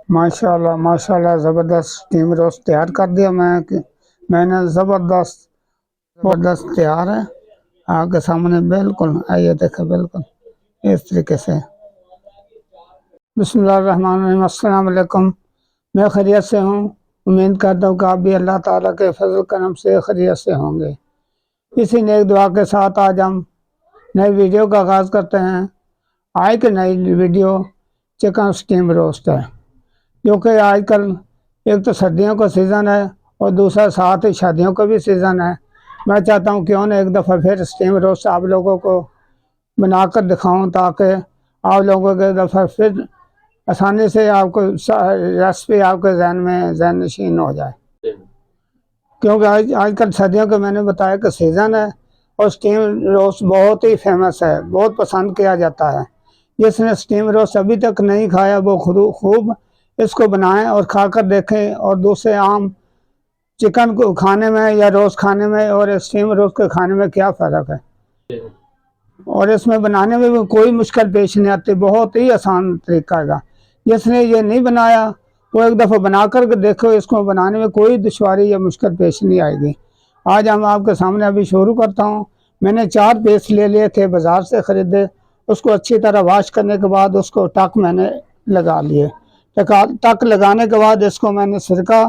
माशाल्लाह माशाल्लाह ज़बरदस्त स्टीम रोस्ट तैयार कर दिया मैंने ज़बरदस्त ज़बरदस्त तैयार है आपके सामने। बिल्कुल आइए देखें, बिल्कुल इस तरीके से। बिस्मिल्लाहिर्रहमानिर्रहीम, अस्सलाम वालेकुम। मैं खैरियत से हूँ। उम्मीद करता हूँ कि आप भी अल्लाह ताला के फजल करम से खैरियत से होंगे। इसी नेक दुआ के साथ आज हम नई वीडियो का आगाज़ करते हैं। आज की नई वीडियो चिकन स्टीम रोस्ट है, जो कि आजकल एक तो सर्दियों का सीज़न है और दूसरा साथ ही शादियों का भी सीज़न है। मैं चाहता हूँ क्यों ना एक दफ़ा फिर स्टीम रोस्ट आप लोगों को बनाकर दिखाऊं, ताकि आप लोगों के दफ़ा फिर आसानी से आपको रेसिपी आपके जहन नशीन हो जाए। क्योंकि आजकल सर्दियों का मैंने बताया कि सीज़न है और स्टीम रोस्ट बहुत ही फेमस है, बहुत पसंद किया जाता है। जिसने स्टीम रोस्ट अभी तक नहीं खाया वो खूब इसको बनाएं और खाकर देखें, और दूसरे आम चिकन को खाने में या रोस्ट खाने में और स्टीम रोस्ट के खाने में क्या फ़र्क है। और इसमें बनाने में भी कोई मुश्किल पेश नहीं आती, बहुत ही आसान तरीका है। जिसने ये नहीं बनाया वो एक दफ़ा बना कर देखो, इसको बनाने में कोई दुश्वारी या मुश्किल पेश नहीं आएगी। आज हम आपके सामने अभी शुरू करता हूँ। मैंने 4 पीस ले लिए थे, बाज़ार से ख़रीदे। उसको अच्छी तरह वाश करने के बाद उसको टक मैंने लगा लिए। टक लगाने के बाद इसको मैंने सिरका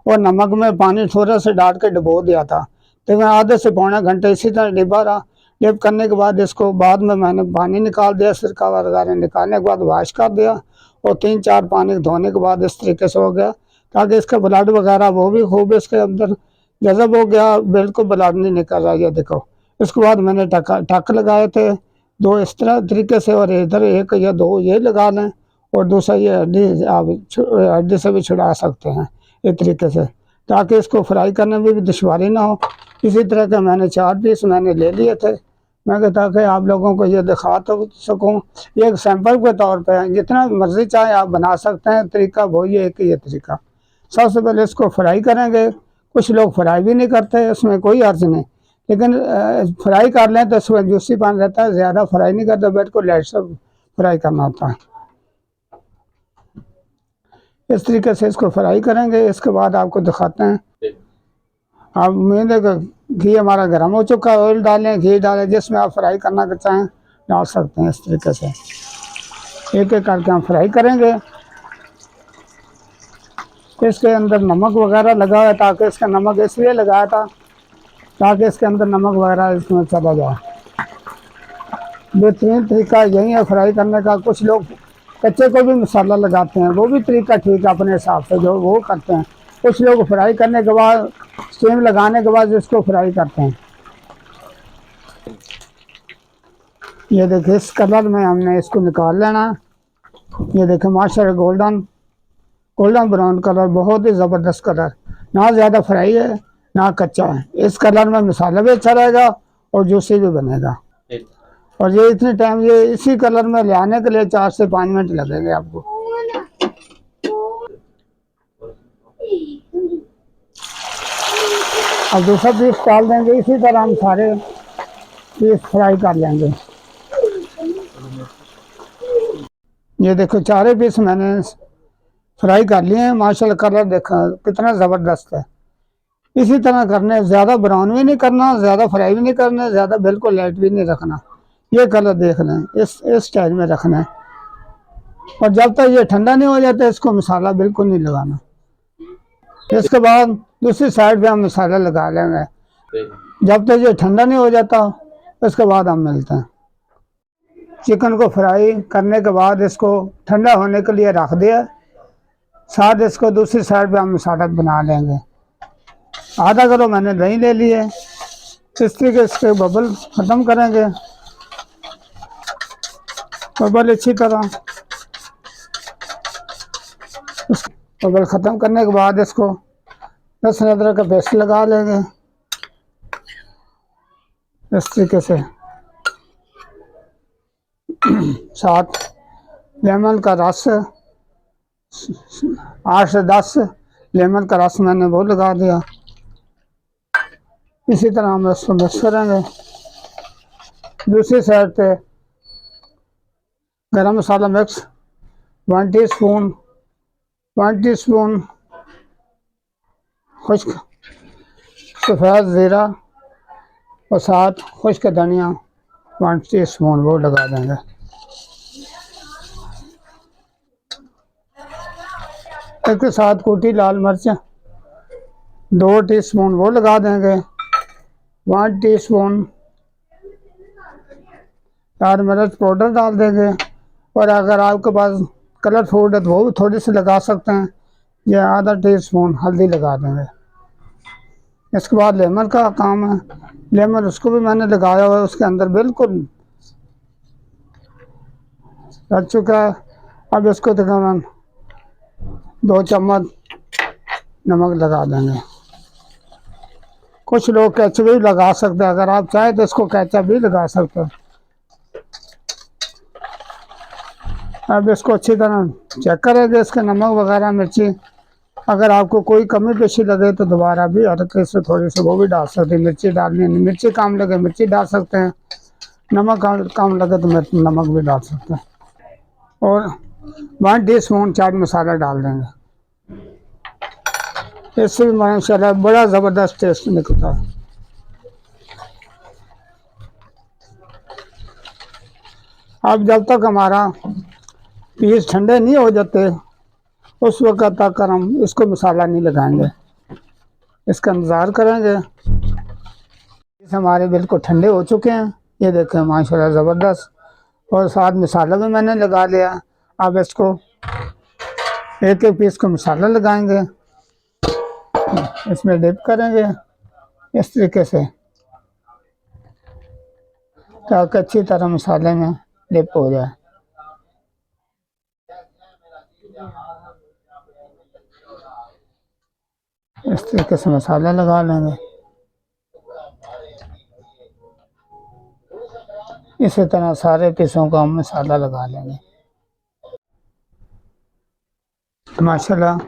और नमक में पानी थोड़ा सा डाल के डुबो दिया था। तो मैं आधे से पौने घंटे इसी तरह डिब्बा रहा। डिप करने के बाद इसको बाद में मैंने पानी निकाल दिया, सिरका वगैरह निकालने के बाद वाश कर दिया और 3-4 पानी धोने के बाद इस तरीके से हो गया, ताकि इसका ब्लड वगैरह वो भी खूब इसके अंदर जज़ब हो गया, बिल्कुल ब्लड नहीं निकल रहा। ये देखो, इसके बाद मैंने टक लगाए थे 2 इस तरह तरीके से, और इधर 1 या 2 ये लगा लें और दूसरा ये हड्डी से भी छुड़ा सकते हैं इस तरीके से, ताकि इसको फ्राई करने में भी दुश्वारी ना हो। इसी तरह के मैंने 4 पीस मैंने ले लिए थे। मैं कहता कि आप लोगों को ये दिखा तो सकूं, ये एक सैंपल के तौर पे है। जितना मर्जी चाहे आप बना सकते हैं, तरीका वही है कि ये तरीका। सबसे पहले इसको फ्राई करेंगे। कुछ लोग फ्राई भी नहीं करते, उसमें कोई अर्ज नहीं, लेकिन फ्राई कर लें तो इसमें जूसी पान रहता है। ज़्यादा फ्राई नहीं करते, बेड को लाइट से फ्राई करना होता है। इस तरीके से इसको फ्राई करेंगे। इसके बाद आपको दिखाते हैं। आप उम्मीद है कि घी हमारा गर्म हो चुका है। ऑयल डालें, घी डालें, जिसमें आप फ्राई करना चाहें डाल सकते हैं। इस तरीके से एक एक करके हम फ्राई करेंगे। इसके अंदर नमक वगैरह लगा हुआ है, ताकि इसका नमक इसलिए लगाया था ताकि इसके अंदर नमक वगैरह इसमें चला जाए। बेहतरीन तरीका यही है फ्राई करने का। कुछ लोग कच्चे को भी मसाला लगाते हैं, वो भी तरीका ठीक है अपने हिसाब से, जो वो करते हैं। कुछ लोग फ्राई करने के बाद, स्टीम लगाने के बाद इसको फ्राई करते हैं। ये देखिए, इस कलर में हमने इसको निकाल लेना। ये देखिए माशाल्लाह गोल्डन ब्राउन कलर, बहुत ही ज़बरदस्त कलर, ना ज़्यादा फ्राई है ना कच्चा है। इस कलर में मसाला भी अच्छा रहेगा और जूसी भी बनेगा। और ये इतने टाइम ये इसी कलर में ले आने के लिए 4 से 5 मिनट लगेंगे आपको। अब दूसरा पीस डाल देंगे। इसी तरह हम सारे पीस फ्राई कर लेंगे। ये देखो, 4 पीस मैंने फ्राई कर लिए हैं। माशाल्लाह कलर देखा कितना ज़बरदस्त है। इसी तरह करने, ज़्यादा ब्राउन भी नहीं करना, ज़्यादा फ्राई भी नहीं करना, ज़्यादा बिल्कुल लाइट भी नहीं रखना। ये कलर देख लें, इस स्टाइल में रखना है। और जब तक ये ठंडा नहीं हो जाता इसको मसाला बिल्कुल नहीं लगाना। इसके बाद दूसरी साइड पे हम मसाला लगा लेंगे। जब तक ये ठंडा नहीं हो जाता उसके बाद हम मिलते हैं। चिकन को फ्राई करने के बाद इसको ठंडा होने के लिए रख दिया। साथ इसको दूसरी साइड पे हम मसाला बना लेंगे। आधा किलो मैंने दही ले लिए। इस तरीके से बबल ख़त्म करेंगे। बबल अच्छी तरह बबल ख़त्म करने के बाद इसको लहसुन अदरक का पेस्ट लगा लेंगे इस तरीके से। साथ लेमन का रस, 8 से 10 लेमन का रस मैंने वो लगा दिया। इसी तरह हम इसको मिक्स करेंगे। दूसरी साइड पे गरम मसाला मिक्स 1 टीस्पून, 1 टीस्पून खुश्क सफ़ेद ज़ीरा और साथ खुश्क धनिया 1 टीस्पून वो लगा देंगे। इसके साथ कुटी लाल मिर्च 2 टीस्पून वो लगा देंगे। 1 टीस्पून लाल मिर्च पाउडर डाल देंगे। और अगर आपके पास कलर फूड है तो वो भी थोड़ी सी लगा सकते हैं, या आधा टीस्पून हल्दी लगा देंगे। इसके बाद लेमन का काम है। लेमन उसको भी मैंने लगाया हुआ है, उसके अंदर बिल्कुल रख चुका है। अब इसको तकरीबन 2 चम्मच नमक लगा देंगे। कुछ लोग केचप भी लगा सकते हैं, अगर आप चाहें तो इसको केचप भी लगा सकते हैं। अब इसको अच्छी तरह चेक करेंगे इसके नमक वगैरह मिर्ची। अगर आपको कोई कमी पेशी लगे तो दोबारा भी हल्के से थोड़ी सी वो भी डाल सकते हैं। मिर्ची डालनी है, मिर्ची कम लगे मिर्ची डाल सकते हैं, नमक कम लगे तो नमक भी डाल सकते हैं। और 1 टीस्पून चाट मसाला डाल देंगे। इससे भी माशाल्लाह बड़ा ज़बरदस्त टेस्ट निकलता है। अब जब तक हमारा पीस ठंडे नहीं हो जाते उस वक्त तक हम इसको मसाला नहीं लगाएंगे, इसका इंतज़ार करेंगे। पीस हमारे बिल्कुल ठंडे हो चुके हैं, ये देखें माशाल्लाह ज़बरदस्त। और साथ मसाला भी मैंने लगा लिया। अब इसको एक एक पीस को मसाला लगाएंगे, इसमें डिप करेंगे इस तरीके से ताकि अच्छी तरह मसाले में डिप हो जाए। इस तरीके से मसाला लगा लेंगे। इसी तरह सारे पीसों का हम मसाला लगा लेंगे। माशाल्लाह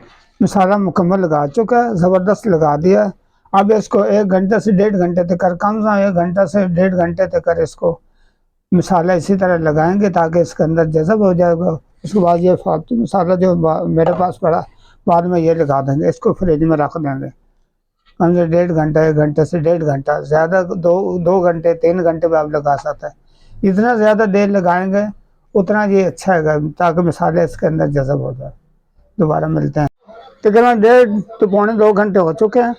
मसाला मुकम्मल लगा चुका है, ज़बरदस्त लगा दिया है। अब इसको 1 घंटे से 1.5 घंटे तक कम से कम 1 घंटा से 1.5 घंटे तक इसको मसाला इसी तरह लगाएंगे ताकि इसके अंदर जज़ब हो जाएगा। उसके बाद ये फालतू मसाला जो मेरे पास पड़ा बाद में ये लगा देंगे, इसको फ्रिज में रख देंगे कम से 1.5 घंटा, 1 घंटे से 1.5 घंटा, ज़्यादा 2 घंटे 3 घंटे में आप लगा सकते हैं। जितना ज़्यादा देर लगाएंगे उतना ये अच्छा है ताकि मसाले इसके अंदर जज़ब हो जाए। दोबारा मिलते हैं। तकरीबन 1.5 तो पौने 2 घंटे हो चुके हैं।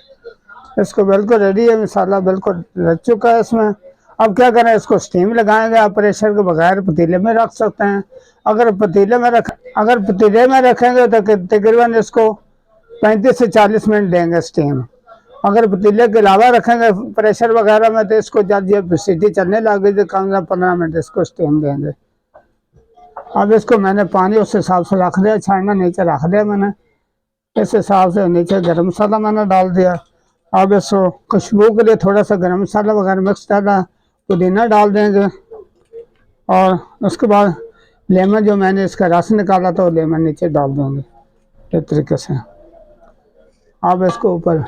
इसको बिल्कुल रेडी है, मसाला बिल्कुल रच चुका है इसमें। अब क्या करें, इसको स्टीम लगाएंगे। आप प्रेशर के बगैर पतीले में रख सकते हैं। अगर पतीले में रखेंगे तो तकरीबन इसको 35 से 40 मिनट देंगे स्टीम। अगर पतीले के अलावा रखेंगे प्रेशर वगैरह में तो इसको जब ये सीटी चलने लग गई तो कम से कम 15 मिनट इसको स्टीम देंगे। अब इसको मैंने पानी उस हिसाब से रख दिया, छानना नीचे रख दिया मैंने, इस हिसाब से नीचे गरम मसाला मैंने डाल दिया। अब इसको खुशबू के लिए थोड़ा सा गरम मसाला वगैरह मिक्स डाला, पुदीना डाल देंगे। और उसके बाद लेमन जो मैंने इसका रस निकाला था वो लेमन नीचे डाल देंगे इस तरीके से। अब इसको ऊपर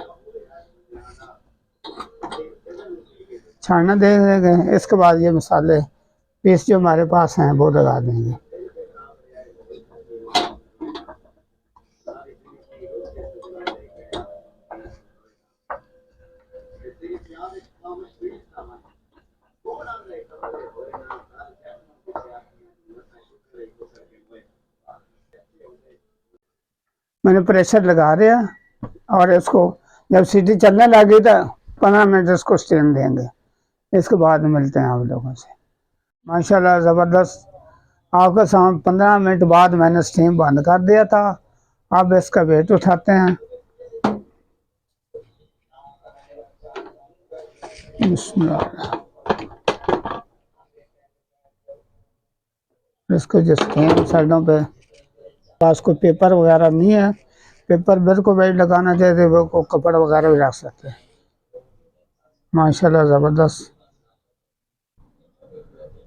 छानना दे देंगे। इसके बाद ये मसाले पीस जो हमारे पास हैं वो लगा देंगे। मैंने प्रेशर लगा दिया और इसको जब सीटी चलने लगी तो 15 मिनट इसको स्टीम देंगे। इसके बाद मिलते हैं आप लोगों से। माशाल्लाह ज़बरदस्त आपके सामने 15 मिनट बाद मैंने स्टीम बंद कर दिया था। अब इसका वेट उठाते हैं। इसको जो स्टीम साइडों पे पास कोई पेपर वगैरह नहीं है, पेपर बिल्कुल वेट लगाना चाहिए, वो कपड़ा वगैरह भी रख सकते हैं। माशाल्लाह ज़बरदस्त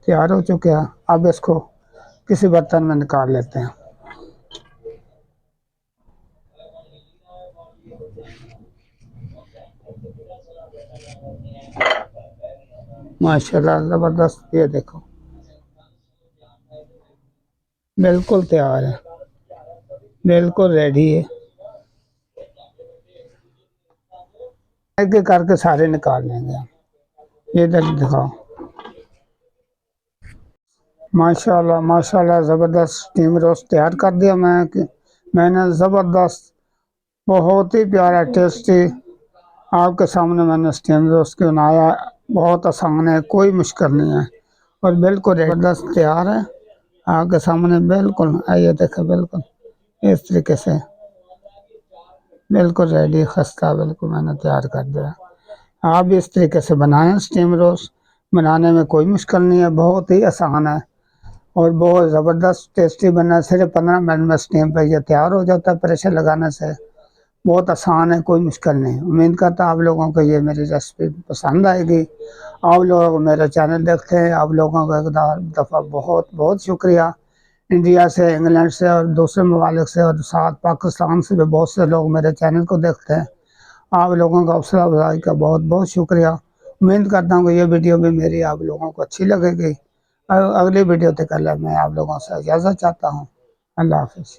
तैयार हो चुके हैं। अब इसको किसी बर्तन में निकाल लेते हैं। माशाल्लाह ज़बरदस्त, ये देखो बिल्कुल तैयार है। बिल्कुल रेडी है। एक एक करके सारे निकाल लेंगे हम। ये इधर दिखाओ। माशाल्लाह माशाल्लाह, ज़बरदस्त स्टीम रोस्ट तैयार कर दिया मैंने ज़बरदस्त, बहुत ही प्यारा टेस्टी आपके सामने मैंने स्टीम रोस्ट क्यों बनाया। बहुत आसान है, कोई मुश्किल नहीं है और बिल्कुल ज़बरदस्त तैयार है आपके सामने। बिल्कुल आइए देखें, बिल्कुल इस तरीके से बिल्कुल रेडी खस्ता बिल्कुल मैंने तैयार कर दिया। आप भी इस तरीके से बनाएं। स्टीम रोस्ट बनाने में कोई मुश्किल नहीं है, बहुत ही आसान है और बहुत ज़बरदस्त टेस्टी बना है। सिर्फ 15 मिनट में स्टीम पे ये तैयार हो जाता है प्रेशर लगाने से। बहुत आसान है, कोई मुश्किल नहीं। उम्मीद करता आप लोगों को ये मेरी रेसिपी पसंद आएगी। आप लोग मेरा चैनल देखते हैं, आप लोगों का एक दफ़ा बहुत बहुत शुक्रिया। इंडिया से, इंग्लैंड से और दूसरे ममालिक से और साथ पाकिस्तान से भी बहुत से लोग मेरे चैनल को देखते हैं। आप लोगों का हौसला अफजाई का बहुत बहुत शुक्रिया। उम्मीद करता हूँ कि ये वीडियो भी मेरी आप लोगों को अच्छी लगेगी। अगली वीडियो तक मैं आप लोगों से इजाज़त चाहता हूँ। अल्लाह हाफिज़।